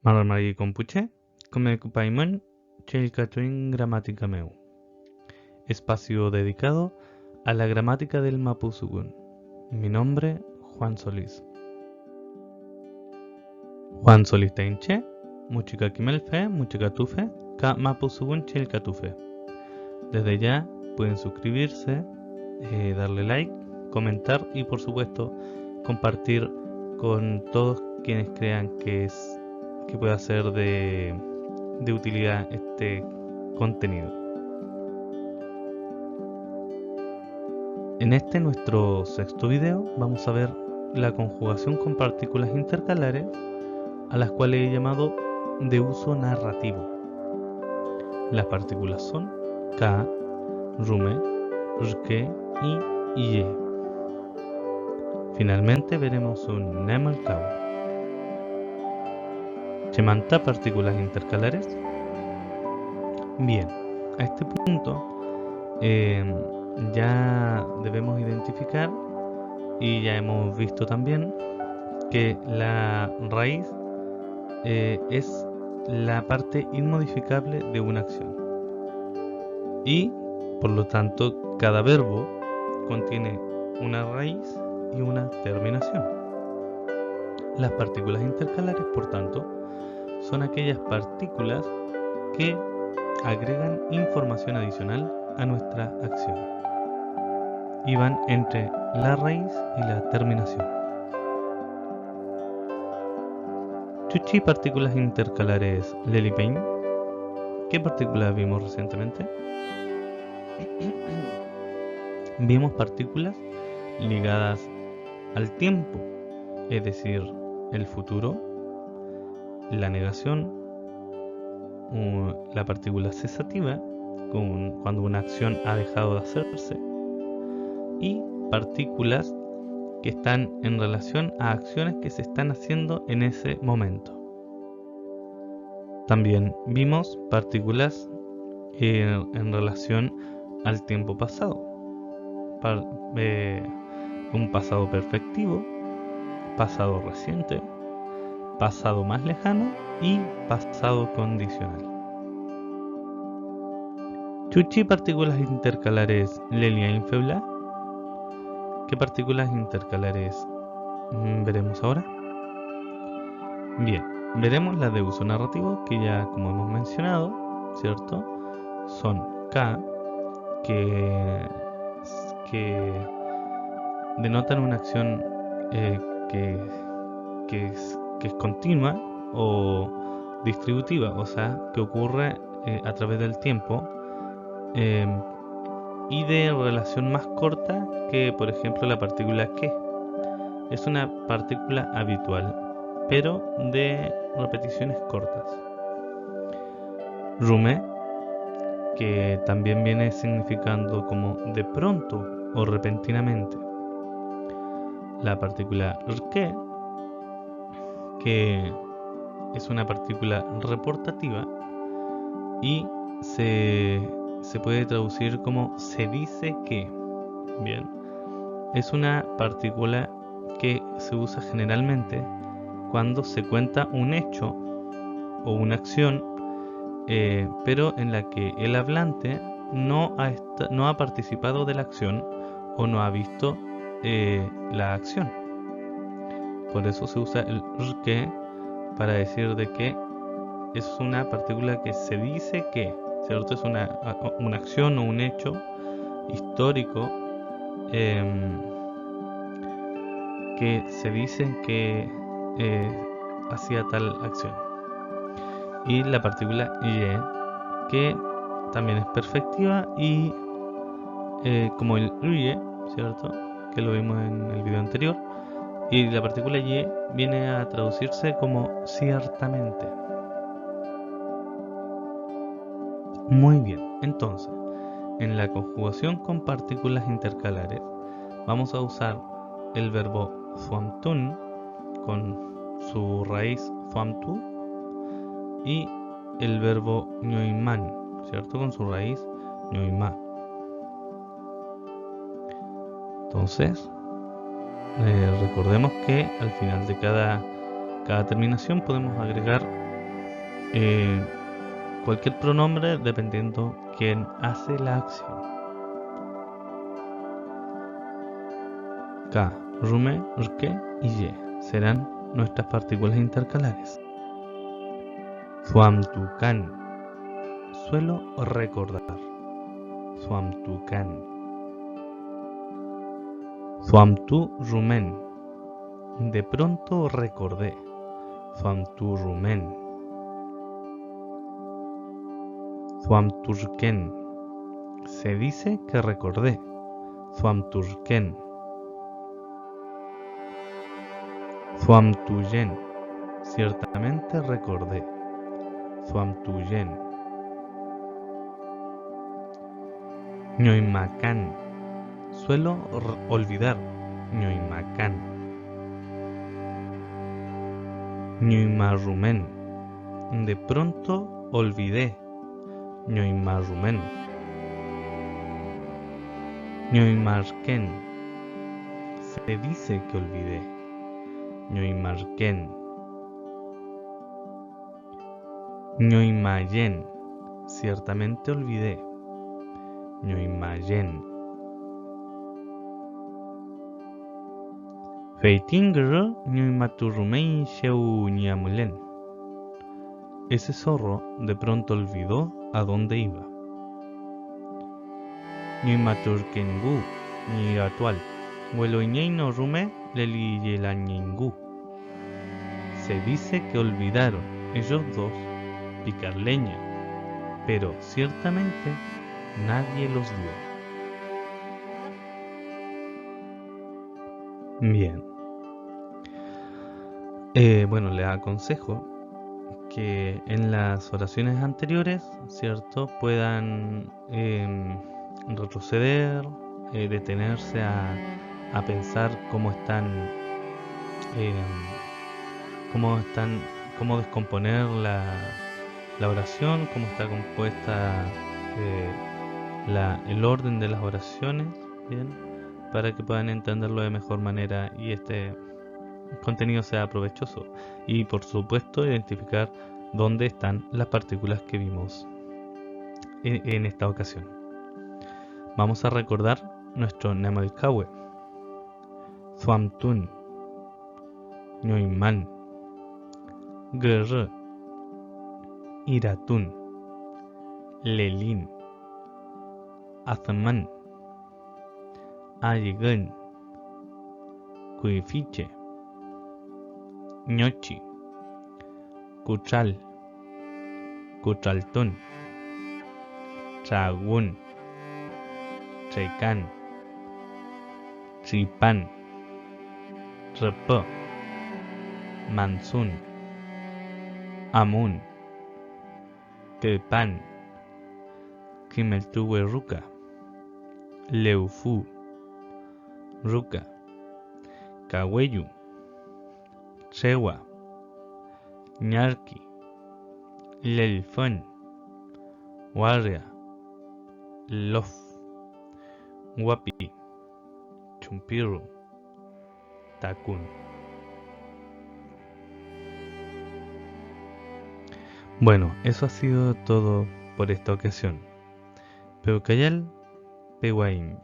Marmari Compuche, come Paimon, Chelcatuin Gramática Meu. Espacio dedicado a la gramática del Mapudungun. Mi nombre, Juan Solís. Juan Solís Teinche, Muchica Kimelfe, Muchica Tufe, Ka Mapudungun Chelcatufe. Desde ya pueden suscribirse, darle like, comentar y por supuesto compartir con todos quienes crean que pueda ser de utilidad este contenido. En este nuestro sexto video vamos a ver la conjugación con partículas intercalares, a las cuales he llamado de uso narrativo. Las partículas son ka, rume, rke y ye. Finalmente veremos un nemalkau. ¿Chemanta partículas intercalares? Bien, a este punto ya debemos identificar y ya hemos visto también que la raíz es la parte inmodificable de una acción y por lo tanto cada verbo contiene una raíz y una terminación. Las partículas intercalares, por tanto, son aquellas partículas que agregan información adicional a nuestra acción y van entre la raíz y la terminación. Chuchi partículas intercalares Lelipein. ¿Qué partículas vimos recientemente? Vimos partículas ligadas al tiempo, es decir, el futuro, la negación, la partícula cesativa, cuando una acción ha dejado de hacerse, y partículas que están en relación a acciones que se están haciendo en ese momento. También vimos partículas en relación al tiempo pasado, un pasado perfectivo, pasado reciente, pasado más lejano y pasado condicional. Chuchi partículas intercalares Lelia Infebla. ¿Qué partículas intercalares veremos ahora? Bien, veremos las de uso narrativo, que ya como hemos mencionado, ¿cierto? Son K, que denotan una acción que es continua o distributiva, o sea, que ocurre a través del tiempo y de relación más corta que, por ejemplo, la partícula que. Es una partícula habitual, pero de repeticiones cortas. Rume, que también viene significando como de pronto o repentinamente. La partícula rke, que es una partícula reportativa y se puede traducir como se dice que. Bien, es una partícula que se usa generalmente cuando se cuenta un hecho o una acción, pero en la que el hablante no ha participado de la acción o no ha visto la acción. Por eso se usa el rke para decir de que es una partícula que se dice que, ¿cierto? Es una acción o un hecho histórico que se dice que hacía tal acción. Y la partícula ye, que también es perfectiva y como el ruye, ¿cierto? Que lo vimos en el video anterior. Y la partícula ye viene a traducirse como ciertamente. Muy bien, entonces, en la conjugación con partículas intercalares vamos a usar el verbo fuamtun con su raíz fuamtu y el verbo ñoiman, ¿cierto? Con su raíz ñoima. Entonces, recordemos que al final de cada terminación podemos agregar cualquier pronombre dependiendo quién hace la acción. Ka, rume, rke y ye serán nuestras partículas intercalares. Suamtukan, suelo recordar. Suamtukan. Suamtu rumen, de pronto recordé. Suamtu rumen. Suamturken, se dice que recordé. Suamturken. Suamtuyen, ciertamente recordé. Suamtuyen. Ñoimacan, suelo olvidar. Ñoimacan. Ñoimarrumen, de pronto olvidé. Ñoimarrumen. Ñoimarken, se dice que olvidé. Ñoimarken. Ñoimayen, ciertamente olvidé. Ñoimayen. Feitingr ñoimaturrumein sheu ñamulen. Ese zorro de pronto olvidó a dónde iba. Ñoimaturkengu ñiratual. Hueloiñeino rume leliyelañengu. Se dice que olvidaron ellos dos picar leña, pero ciertamente nadie los dio. Bien. Bueno, les aconsejo que en las oraciones anteriores, ¿cierto?, puedan retroceder, detenerse a pensar cómo descomponer la oración, cómo está compuesta el orden de las oraciones, bien, para que puedan entenderlo de mejor manera y este contenido sea provechoso. Y por supuesto identificar dónde están las partículas que vimos en esta ocasión. Vamos a recordar nuestro Namalkawe. Suamtun, Ñoiman, Gr, Iratun, Lelin, Azman, Ayigen, Cuifiche, Ñochi, Cuchal, Cuchaltun, Chagun, Checan, Chipan, Repo, Mansun, Amun, Tepan, Kimeltuwe Ruka, Leufu, Ruka, Kaweyu, Chewa, Ñarki, Lelfon, Warria, Lof, Wapi, Chumpiru, Takun. Bueno, eso ha sido todo por esta ocasión. Peukayal, Pewaim.